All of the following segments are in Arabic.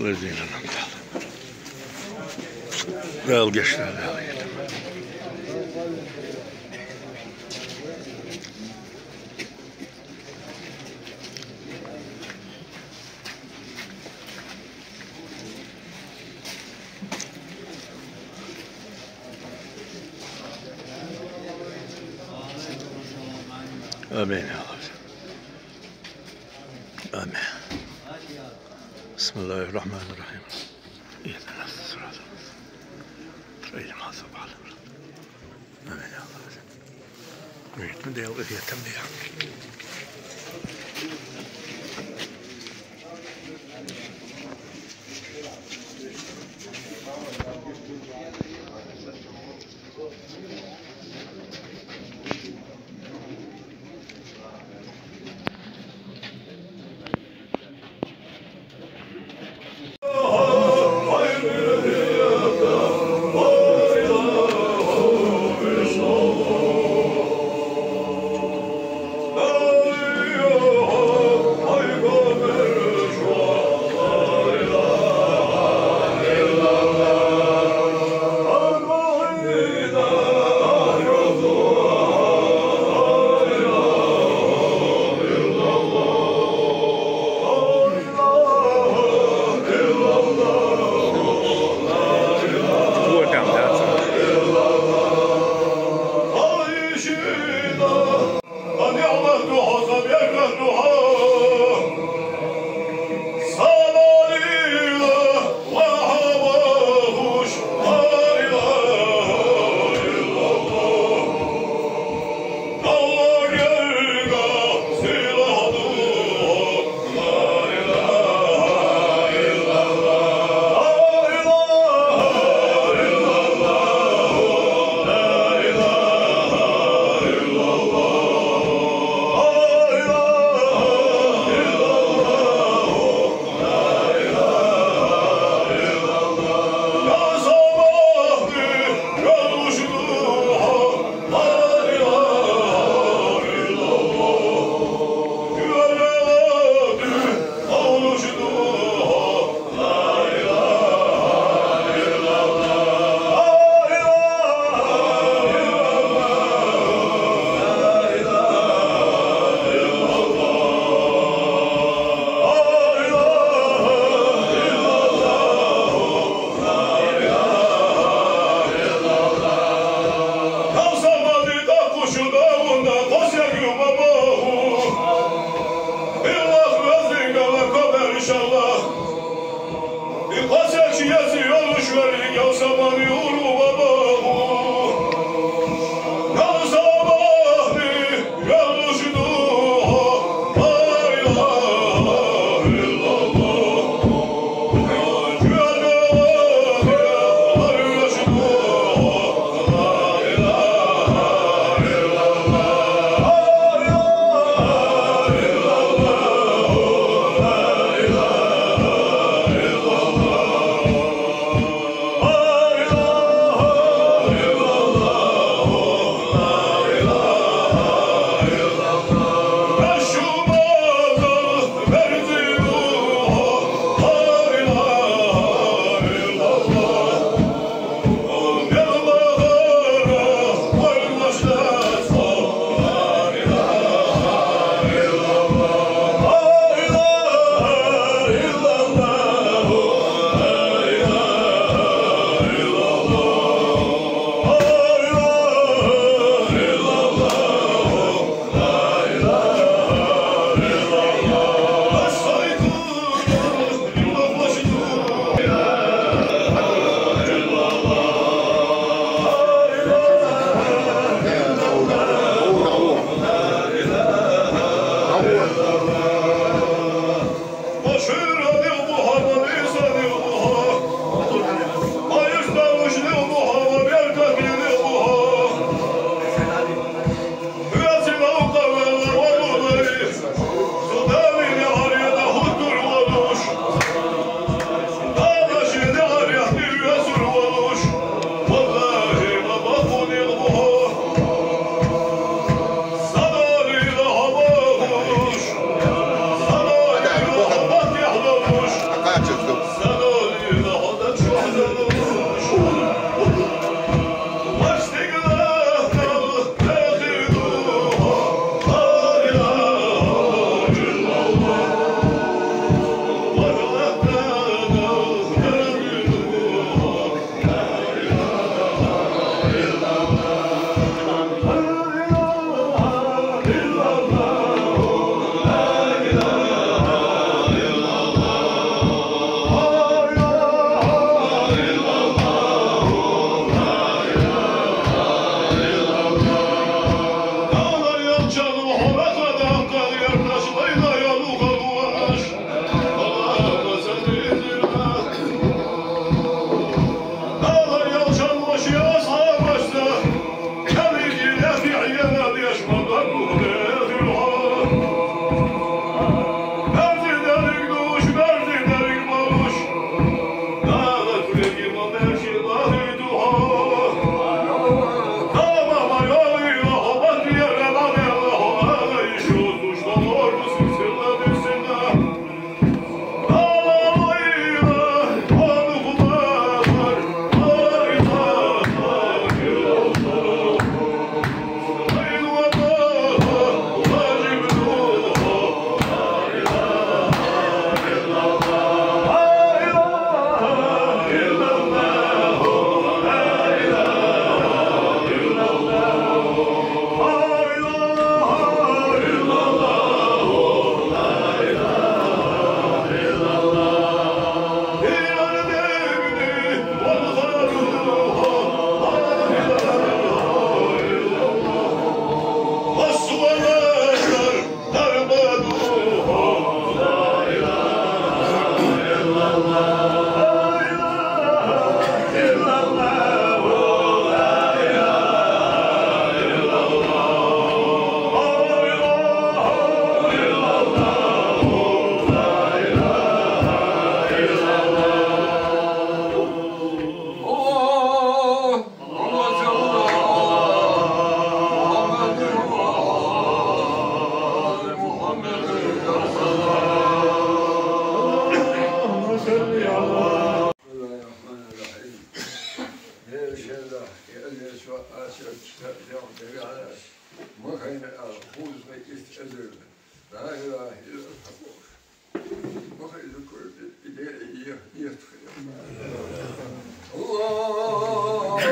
Lezine nakal. Del geçler del yedim. Amin ya Allah. Amin. Bismillahirrahmanirrahim. İhdina sıratal mustaqim. Hasab ala. Amin ya Allah. Büyütme de yok, yetem de yok. Oh! ederdi. La ilahe illallah. Bak eli koydu. İyi yatıyor. Allah.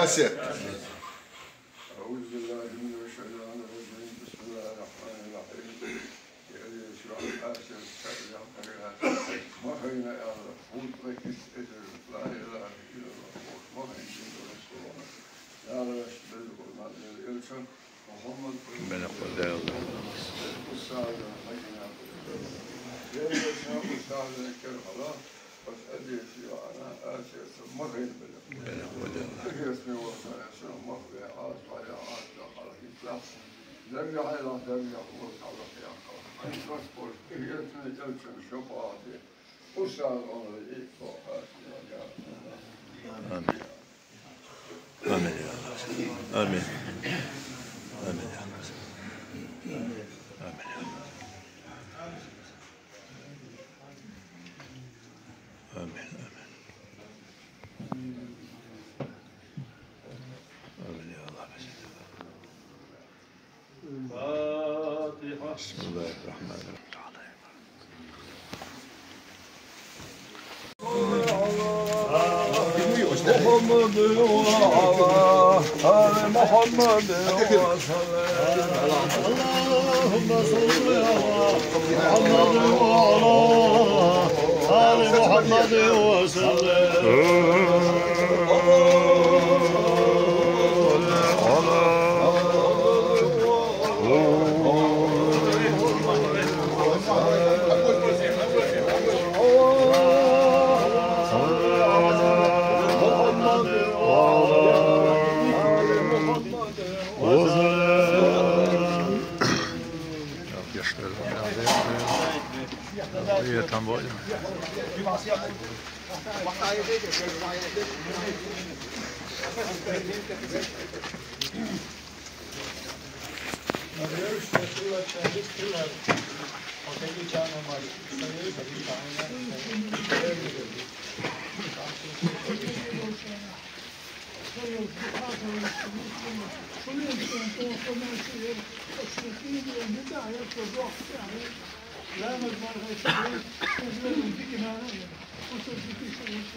آسف. أعوذ بالله من الشيطان الرجيم بسم الله الرحمن الرحيم يا يشرح آسف سريع ما بين الخوت ركز إدر لا إله إلا الله ما بين رسول الله لا رشد بالقرآن الإنسان محمد Ben akılda أستاذ حينا يا يشرح أستاذ كرهلا بس أدي في أنا آسف ما بين Ben akılda اسمي وسنة مخبئ عاص ويا عاص على الإسلام لم يحل لم يقول على خيانة أن تصبر اسمي جلسة شفاعتي أستاذ عمر إيقاع Amin. Amin ya Allah. Amin. Amin ya Allah. Amin ya Allah. Amin. Amin ya Allah. Bismillahirrahmanirrahim. محمد وعلى آل محمد وسلم رسول محمد وعلى آل محمد Tam böyle mi? لا مجمع الغيث تزول بك معنا وصل بك شيء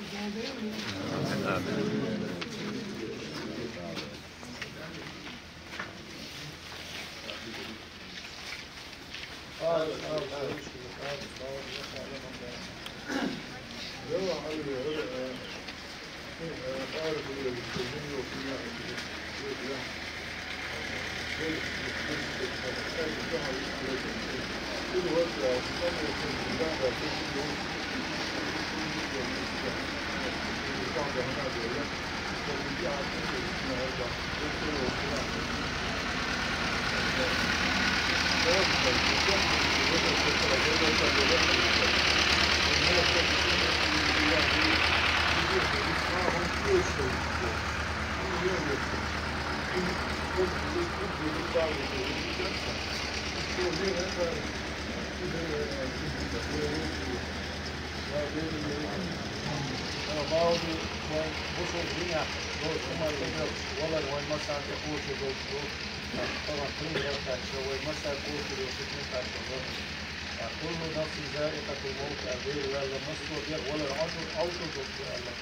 كل نفس ذائقة الموت أبير ولا مصر ولا العشر أوشر بالله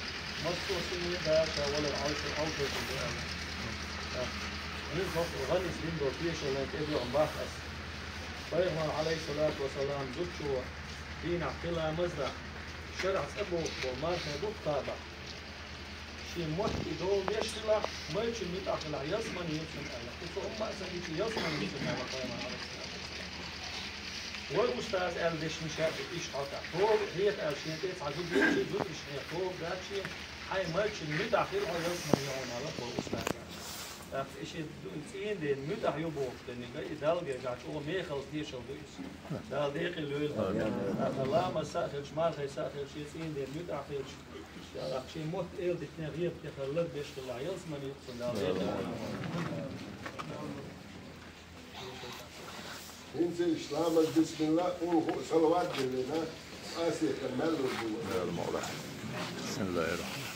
مصر سنين باشا ولا العشر أوشر بالله نزهق غني سلين دوتيش ولا تبي عم بحث بيغمر عليه الصلاة والسلام زوجته دين عقلها مزرع شرع أبو والمارك يدوب طابع شي موت إدول يشتلا ما يشي ميت عقلها يزمن يمسن الله وصو أمه أسنيت يزمن يمسن الله قيما عليه الصلاة والأستاذ قال ليش مش إيش قطع هو هي الأشياء دي تعجب لي زود إيش هي هو ده شيء هاي ماتش المدح في العياط ما يعون على هو الأستاذ ده إيش الإنسان ده المدح يبوق لأن جاي دالجة قاعد هو ميخل ديش أو ديش ده ديق الليل الله ما ساخر شمال خي ساخر شيء إنسان ده المدح في شيء موت إيه ده تنغير تخلص بيش العياط ما يقصد ده انزل اشتغل بسم الله قول صلوات بالله آسيا كمل يا المولى بسم الله الرحمن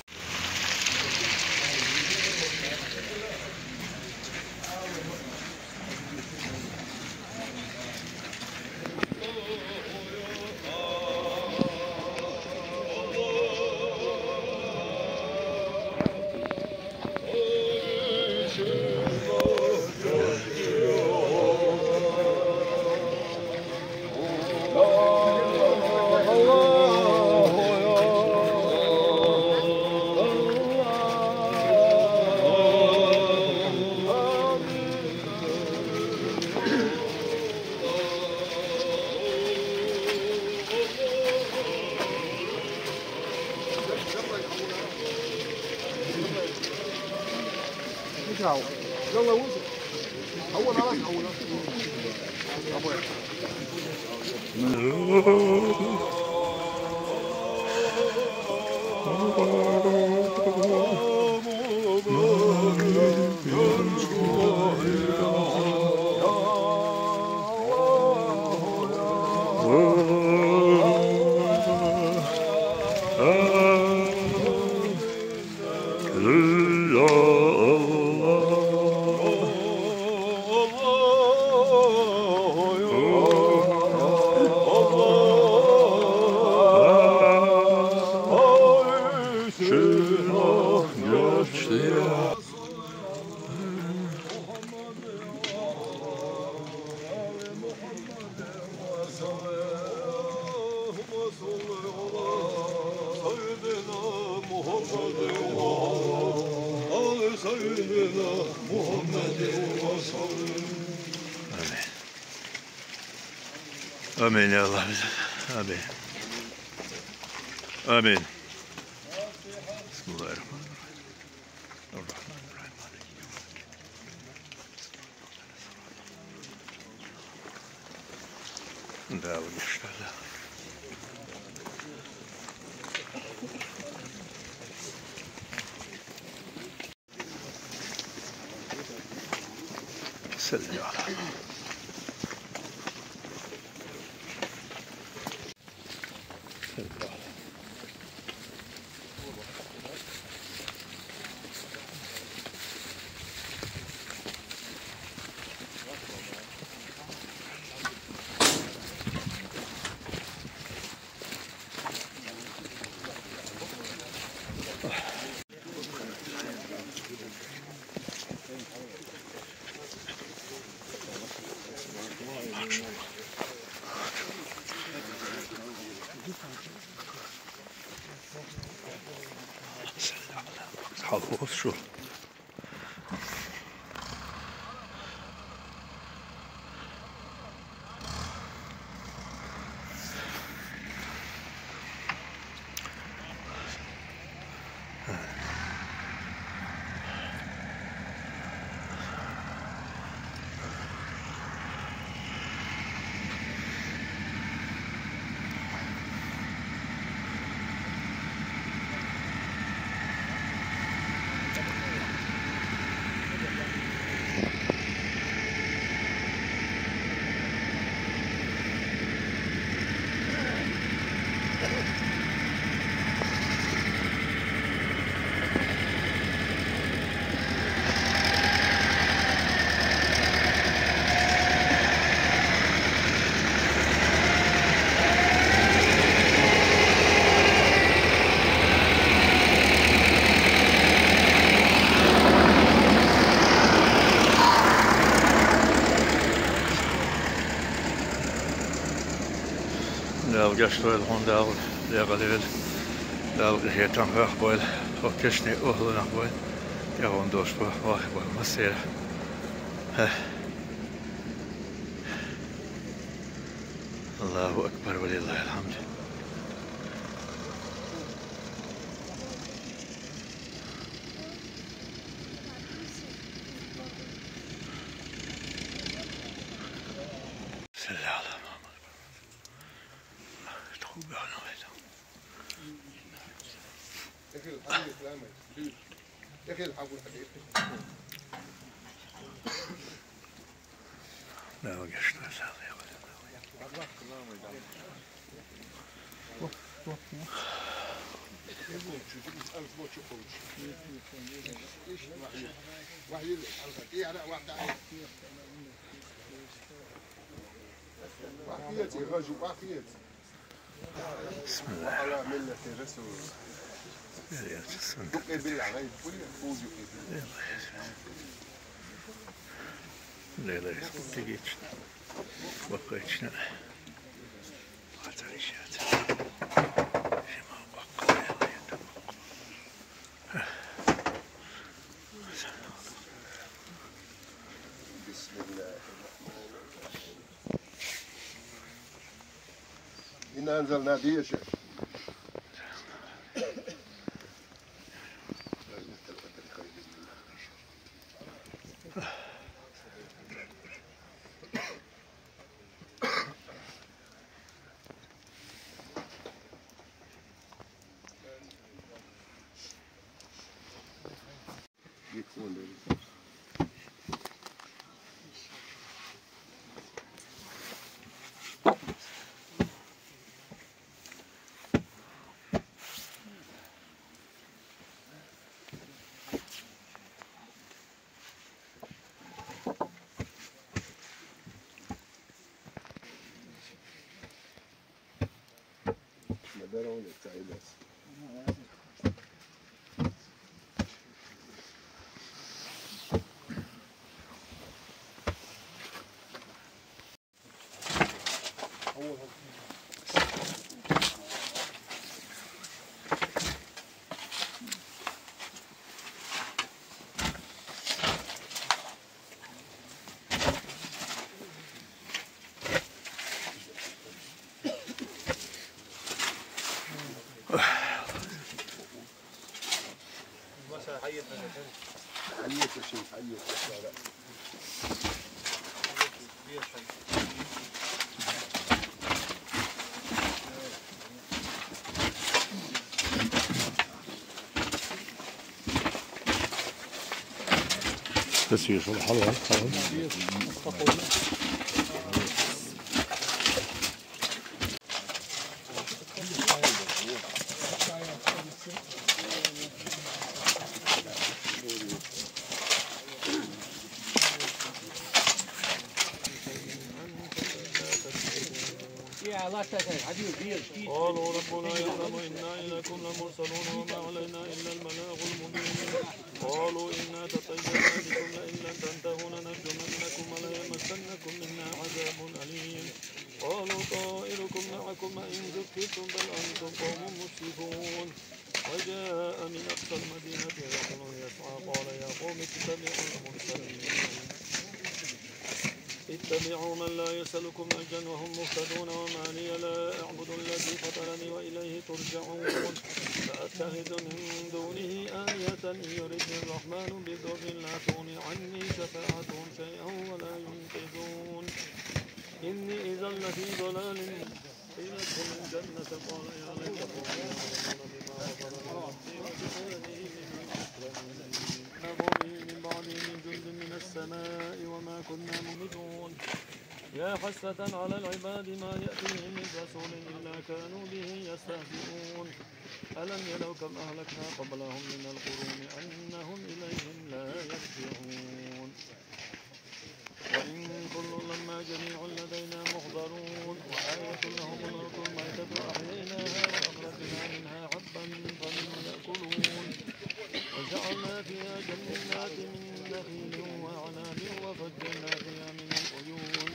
يلا وزن هون على هون آمين يا الله. آمين آمين. بسم الله الرحمن الرحيم. داود يشتغل. سلم على حافظ شو Daar gestern hon daar level daar het dan wegboil och kishni ohlo nachboil ja hon dos på wachboil masser Allahu akbar walillahi alhamd. Nou, gestern بسم الله على ملة الرسول دق بالعغيب ويفوز Leyla gitti geçti. Bakka içine. Atar işaret. Şema bakka Leyla yedim. Bismillah. إنا أنزلنا به يا شيخ. Verão le caídas. حييت يا شيخ حييت الشارع. تسوية الحلوى خلاص. قالوا ربنا يعلم إنا إليكم لمرسلون وما علينا إلا البلاغ المبين. قالوا إنا تطيرنا بكم لئن لم تنتهوا لنرجمنكم وليمسنكم منا عذاب أليم. قالوا طائركم معكم أئن ذكرتم بل أنتم قوم مسرفون. وجاء من أقصى المدينة رجل يسعى قال يا قوم اتبعوا المرسلين اتبعوا من لا يسألكم أجرا وهم مهتدون. وما لي لا أعبد الذي فطرني وإليه ترجعون. فأتخذ من دونه آلهة إن يردني الرحمن بضر لا تغني عني شفاعتهم شيئا ولا ينقذون. إني إذا لفي ضلال قيل ادخلوا الجنة قال يا ليت قومي يعلمون بما غفر لي ربي وجعلني من بعدي من جند من السماء وما كنا ممدون. يا حسرة على العباد ما يأتيهم من رسول إلا كانوا به يستهزئون. ألم يروا كم أهلكنا قبلهم من القرون أنهم إليهم لا يرجعون. وإن كل لما جميع لدينا محضرون. وآية لهم الأرض الميتة أحييناها وأخرجنا منها حبا فمنه يأكلون. وجعلنا فيها جنات من نخيل وأعناب وفجرنا فيها من العيون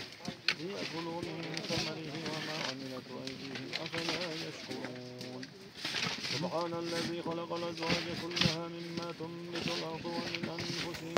ليأكلوا من ثمره وما عملت أيديهم أفلا يشكرون. سبحان الذي خلق الأزواج كلها مما تنبت الأرض ومن أنفسهم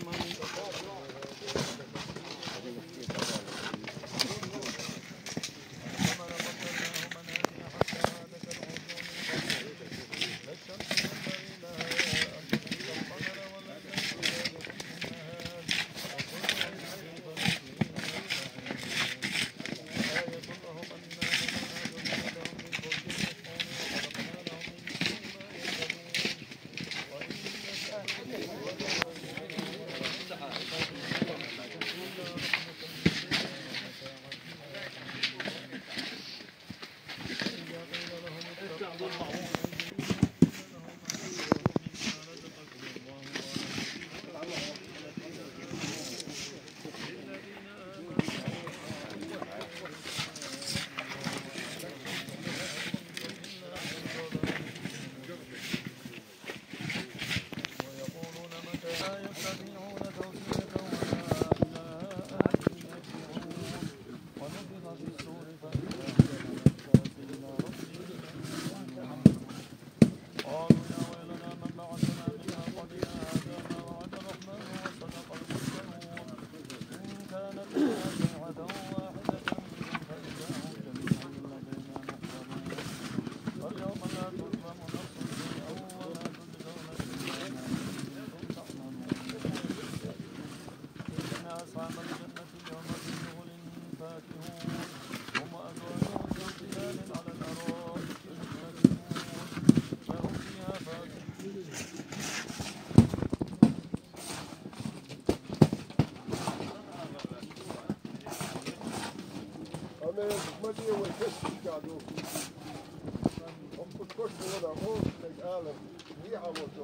Muddy with this shadow. Of course, the other horse like Alan, we have also.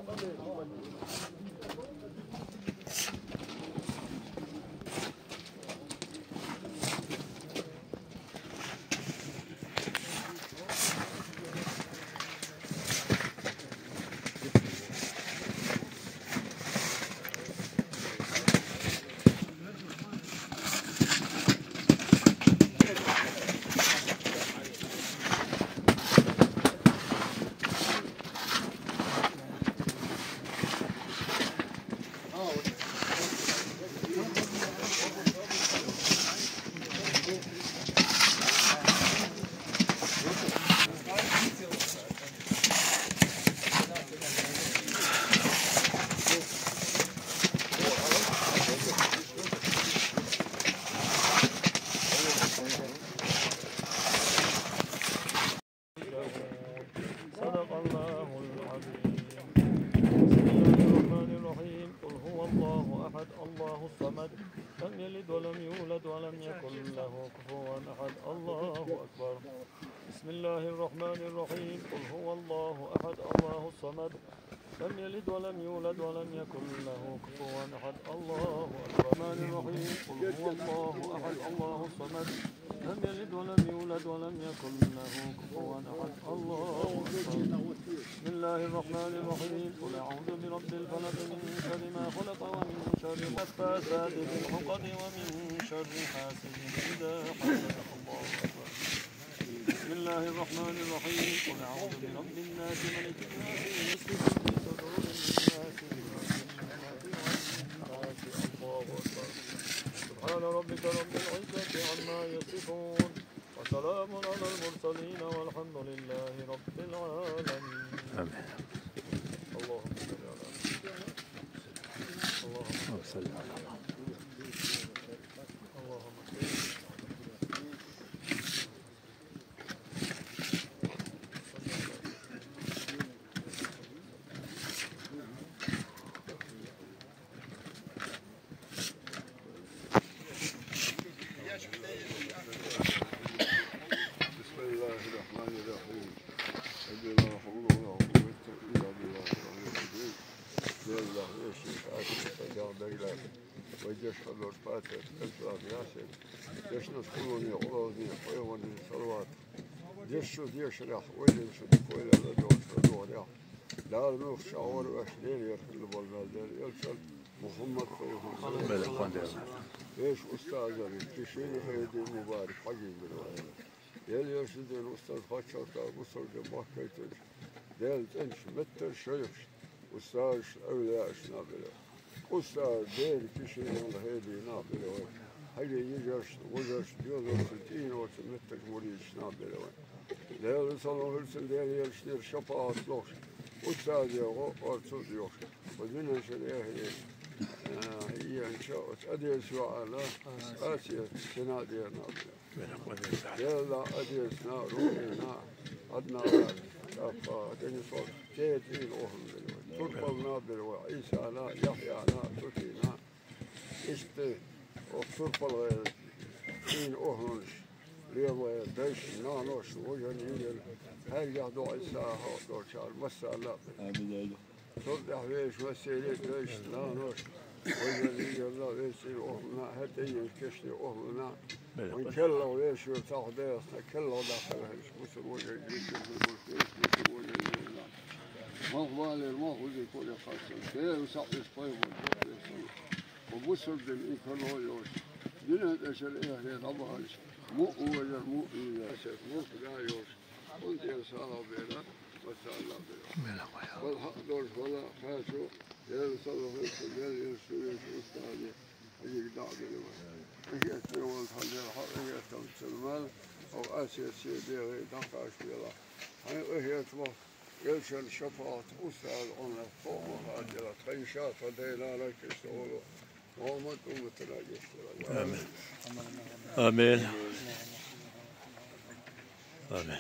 له كفوا أحد. الله أكبر. بسم الله الرحمن الرحيم. قل هو الله أحد الله الصمد لم يلد ولم يولد ولم يكن له كفوا أحد. الله أكبر. الرحمن الرحيم. قل هو الله أحد الله الصمد لم يلد ولم يولد ولم يكن له كفوا أحد. الله أكبر. بسم الله الرحمن الرحيم. قل أعوذ برب الفلق من شر ما خلق ومن شر النفاثات في العقد ومن شر حاسد إذا حسد. الله أكبر. بسم الله الرحمن الرحيم. قل أعوذ برب الناس ملك الناس من في صدور الناس من الناس. الله أكبر. سبحان ربك رب العزة عما يصفون وسلام على المرسلين والحمد لله رب العالمين. آمين. اللهم صل على اللهم صل على محمد. اللهم بسم الله الرحمن الرحيم. لا حول ولا قوة إلا بالله العلي العظيم. يا الله يا شيخ آتي استجاب إليك ويجشهد الفاتح الفاتح ياسر يشنس كلوني عراضي حيواني صلوات يشد يشرح ويشد كويل الرجوع صدوريا لا المخ شعور وأشليل يرخل بالبلدان يلشد محمد فيهم ايش استاذ تشيل هيدي مبارك حقيقي بالوالد يل يرشد الاستاذ خشرتا بصر جباه كيتش ديل تنش متر شيخ استاذ اولياء نابله استاذ ديل تشيل هيدي نابله هيدي يجرش وجرش يوزر ستين وتمتر مريش نابله ديل صلوا هرسل ديل يرشدير شفاعة لوش استاذ يغو ارتد يوش ودينا شريه هي إن شاء الله أدي سؤال آسيا سنادي نابلة يلا أدي سنا روحنا أدنى أفا دني صوت كيتين أهم تربل نابلة وعيسى لا يحيى لا تكينا إشتي وتربل غير إن أهمش ليبا ديش نانوش وجنين هل يهدو عيسى هو شال مسألة صدح ليش وسيلة ليش نانوش وجنين الله ليش أهلنا هدي الكشني أهلنا وإن كله ليش يرتاح ديسنا كله داخله مسلم وجنين مغبال المغوز يكون يخصن كيف يسعيش طيب وبسر دل إكله يوش دينا تشل إهلي طبعاش مو وجر مو إذا شف مو لا يوش قلت يا سارة بينا وسألنا بينا والحق دور فلا خاشو يلصلوا في السجل يلصلوا في الأستاذ يجيك دعب الوان هي تقول هذا الحق هي تمثل المال أو آسيا سيدي غير دقاش بيلا هي تمثل يلشل شفاعة أستاذ عنا فوق هذه الخيشات فدينا لك سؤاله محمد أمتنا يشترى. آمين. آمين. آمين.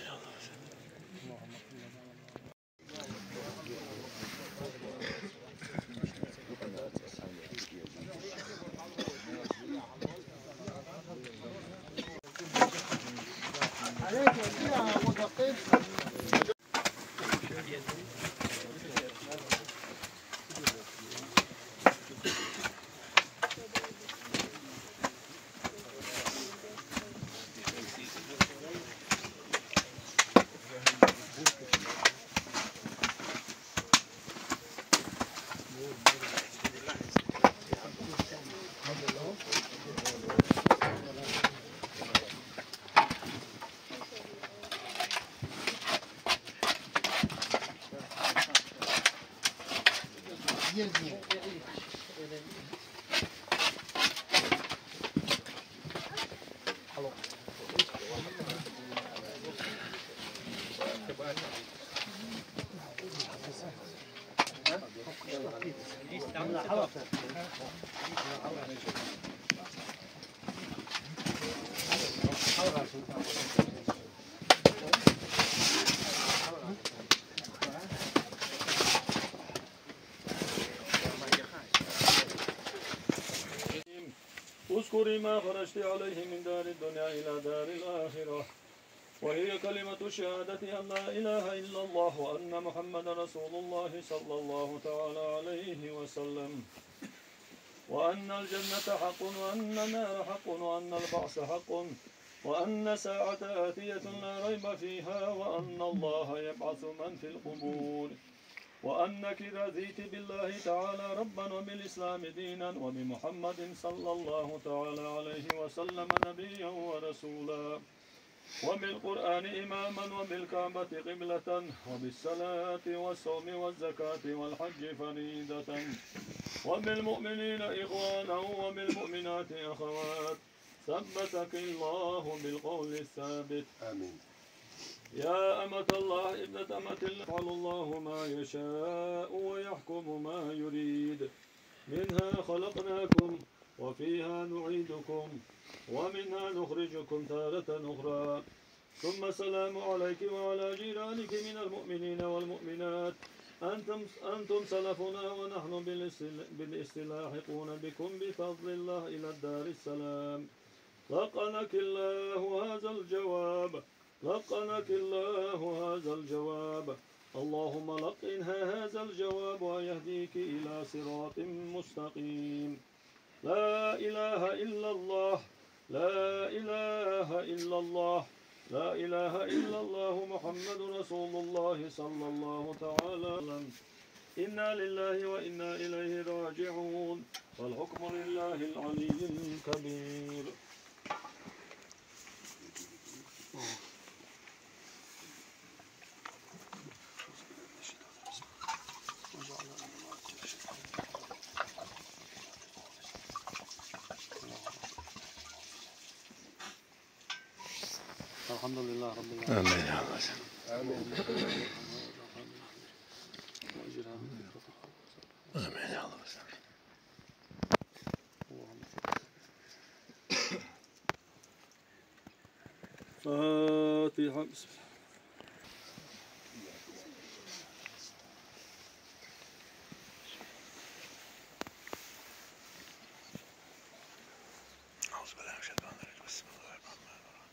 لما خرجت عليه من دار الدنيا إلى دار الآخرة، وهي كلمة الشهادة أن لا إله إلا الله وأن محمد رسول الله صلى الله تعالى عليه وسلم، وأن الجنة حق وأن النار حق وأن البعث حق وأن الساعة آتية لا ريب فيها وأن الله يبعث من في القبور، وأنك رضيت بالله تعالى ربا وبالإسلام دينا وبمحمد صلى الله تعالى عليه وسلم نبيا ورسولا، وبالقرآن إماما وبالكعبة قبلة وبالصلاة والصوم والزكاة والحج فريدة وبالمؤمنين إخوانا وبالمؤمنات أخوات، ثبتك الله بالقول الثابت. آمين. يا أمة الله ابنة أمة الله، يفعل الله ما يشاء ويحكم ما يريد، منها خلقناكم وفيها نعيدكم ومنها نخرجكم تارة أخرى، ثم السلام عليك وعلى جيرانك من المؤمنين والمؤمنات، أنتم سلفنا ونحن بالاستلاحقون بكم بفضل الله إلى الدار السلام. لقنك الله هذا الجواب، لقنك الله هذا الجواب، اللهم لقنها هذا الجواب ويهديك إلى صراط مستقيم. لا إله إلا الله، لا إله إلا الله، لا إله إلا الله محمد رسول الله صلى الله تعالى وسلم. إنا لله وإنا إليه راجعون، والحكم لله العلي الكبير. الحمد لله رب العالمين. آمين يا الله. آمين. آمين يا الله. فاتحة. بسم الله. أعوذ بالله من الشيطان الرجيم. بسم الله الرحمن الرحيم.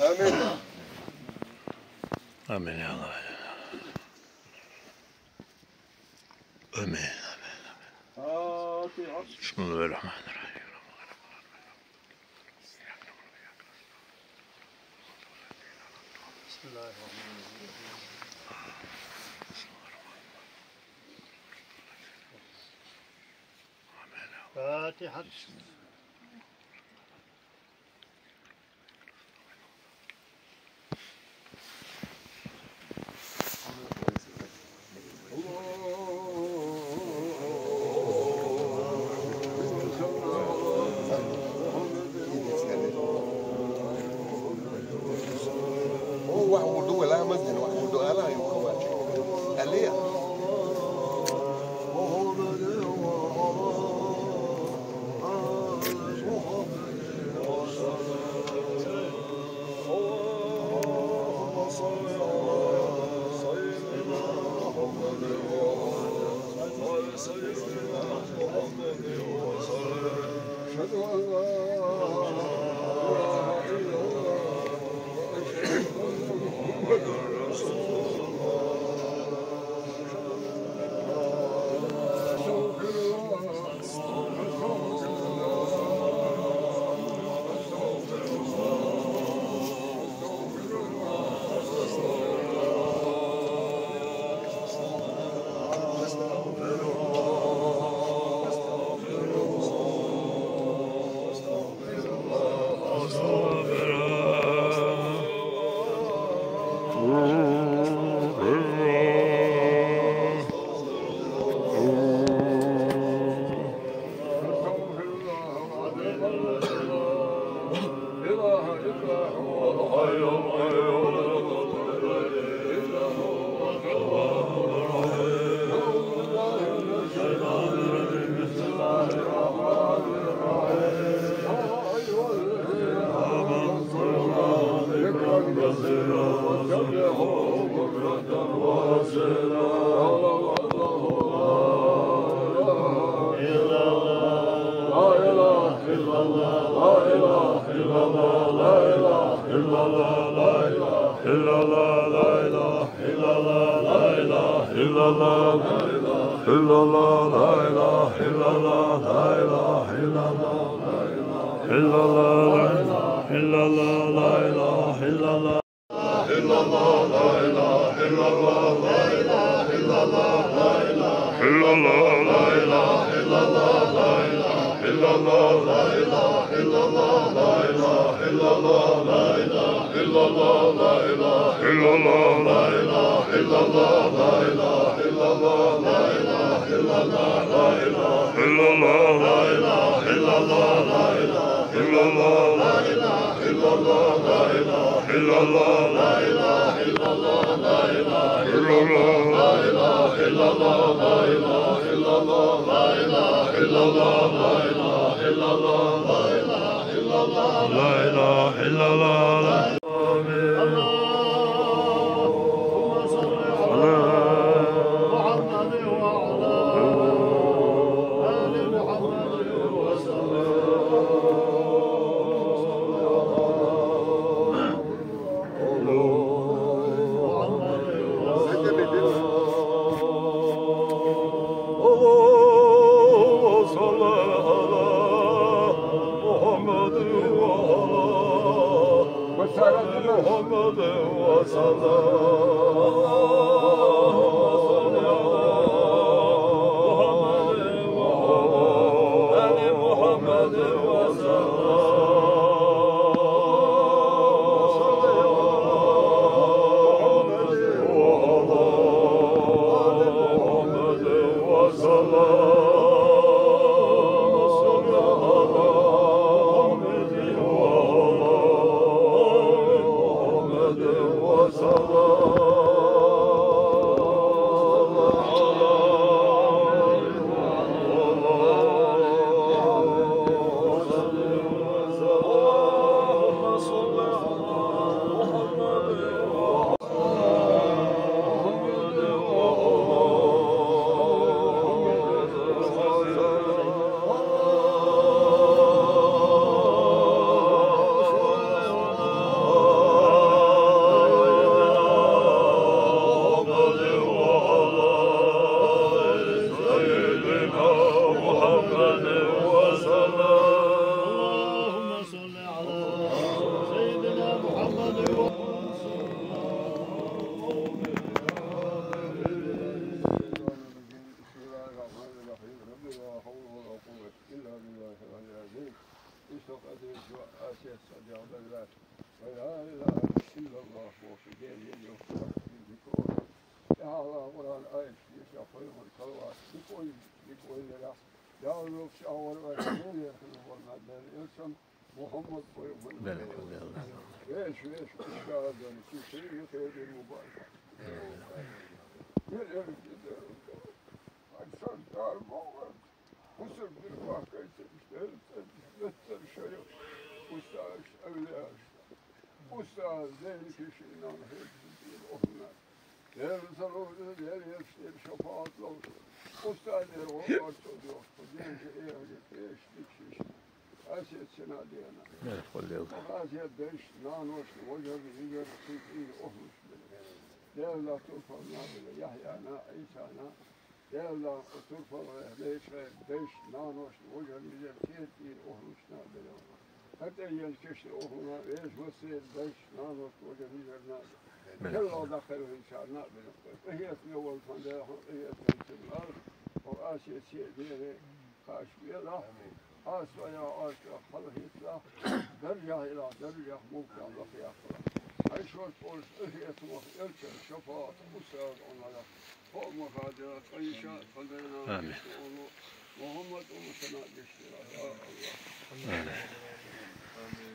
آمين. آمين يا الله. آمين. فاتحة. بسم الله الرحمن الرحيم. بسم الله الرحمن الرحيم. فاتحة.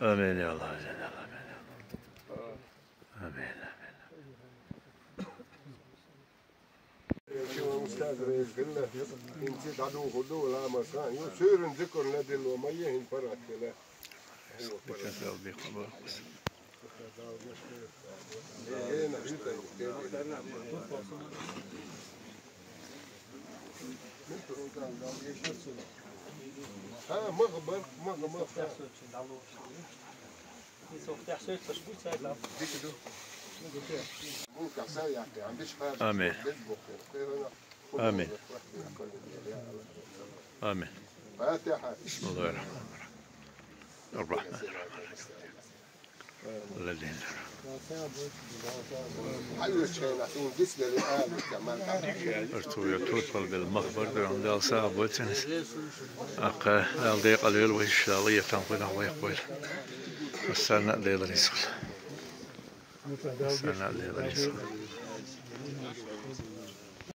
آمين يا الله. آمين. شو مستاذ كله انت عدو خدوه ولا مكان يصير ذكر نادي وميه ينفرد كده بكثر بقبر هنا ها مغبر آمين. آمين. آمين. فاتحة. بسم الله الرحمن الرحيم. الذين ارتوي توصل بالمخبر عند أصحاب وتنس أقا الضيق اليل والشالية تنقل ويقول السنة ليل الرسول السنة ليل الرسول